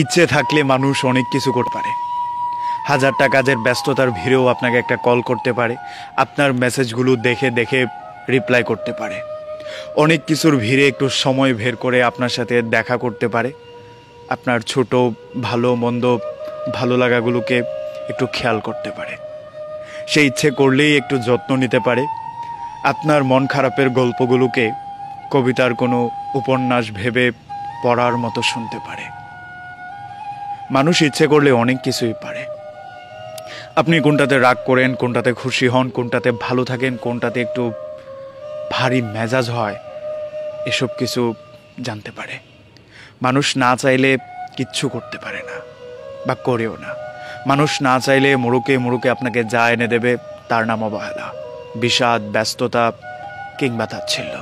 ইচ্ছে থাকলে মানুষ অনেক কিছু করতে পারে। হাজারটা কাজের ব্যস্ততার ভিড়েও আপনাকে একটা কল করতে পারে, আপনার মেসেজগুলো দেখে দেখে রিপ্লাই করতে পারে। অনেক কিছুর ভিড়ে একটু সময় বের করে আপনার সাথে দেখা করতে পারে, আপনার ছোট ভালো মন্দ ভালো লাগাগুলোকে একটু খেয়াল করতে পারে। সে ইচ্ছে করলেই একটু যত্ন নিতে পারে, আপনার মন খারাপের গল্পগুলোকে কবিতার কোনো উপন্যাস ভেবে পড়ার মতো শুনতে পারে। মানুষ ইচ্ছে করলে অনেক কিছুই পারে। আপনি কোনটাতে রাগ করেন, কোনটাতে খুশি হন, কোনটাতে ভালো থাকেন, কোনটাতে একটু ভারী মেজাজ হয়, এসব কিছু জানতে পারে। মানুষ না চাইলে কিচ্ছু করতে পারে না বা করেও না। মানুষ না চাইলে মুড়ুকে মুড়ুকে আপনাকে যা এনে দেবে তার নাম অবহেলা, বিষাদ, ব্যস্ততা কিংবা তাচ্ছিল্য।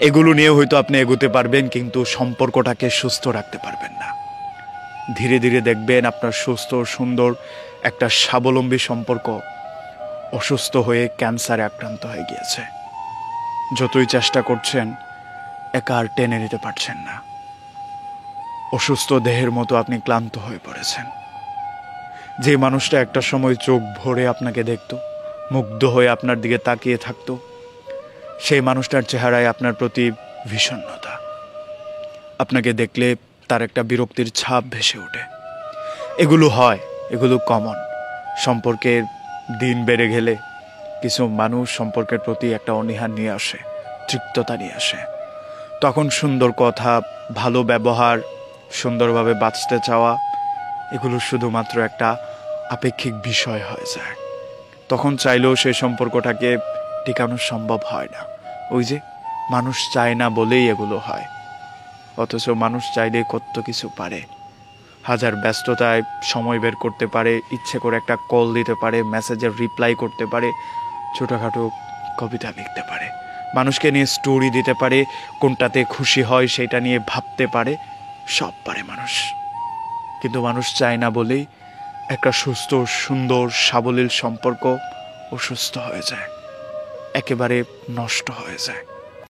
এগুলো নিয়ে হয়তো আপনি এগোতে পারবেন, কিন্তু সম্পর্কটাকে সুস্থ রাখতে পারবেন না। ধীরে ধীরে দেখবেন আপনার সুস্থ সুন্দর একটা স্বাবলম্বী সম্পর্ক অসুস্থ হয়ে ক্যান্সারে আক্রান্ত হয়ে গিয়েছে। যতই চেষ্টা করছেন একা আর টেনে নিতে পারছেন না। অসুস্থ দেহের মতো আপনি ক্লান্ত হয়ে পড়েছেন। যে মানুষটা একটা সময় চোখ ভরে আপনাকে দেখত, মুগ্ধ হয়ে আপনার দিকে তাকিয়ে থাকতো, সেই মানুষটার চেহারায় আপনার প্রতি বিষণ্ণতা। আপনাকে দেখলে তার একটা বিরক্তির ছাপ ভেসে ওঠে। এগুলো হয়, এগুলো কমন। সম্পর্কের দিন বেড়ে গেলে কিছু মানুষ সম্পর্কের প্রতি একটা অনীহা নিয়ে আসে, তৃপ্ততা নিয়ে আসে। তখন সুন্দর কথা, ভালো ব্যবহার, সুন্দরভাবে বাঁচতে চাওয়া, এগুলো শুধুমাত্র একটা আপেক্ষিক বিষয় হয়ে যায়। তখন চাইলেও সেই সম্পর্কটাকে টিকানো সম্ভব হয় না। ওই যে মানুষ চায় না বলেই এগুলো হয়, অথচ মানুষ চাইলে কত কিছু পারে। হাজার ব্যস্ততায় সময় বের করতে পারে, ইচ্ছে করে একটা কল দিতে পারে, মেসেজের রিপ্লাই করতে পারে, ছোটোখাটো কবিতা লিখতে পারে, মানুষকে নিয়ে স্টোরি দিতে পারে, কোনটাতে খুশি হয় সেটা নিয়ে ভাবতে পারে, সব পারে মানুষ। কিন্তু মানুষ চায় না বলেই একটা সুস্থ সুন্দর সাবলীল সম্পর্ক অসুস্থ হয়ে যায়, একেবারে নষ্ট হয়ে যায়।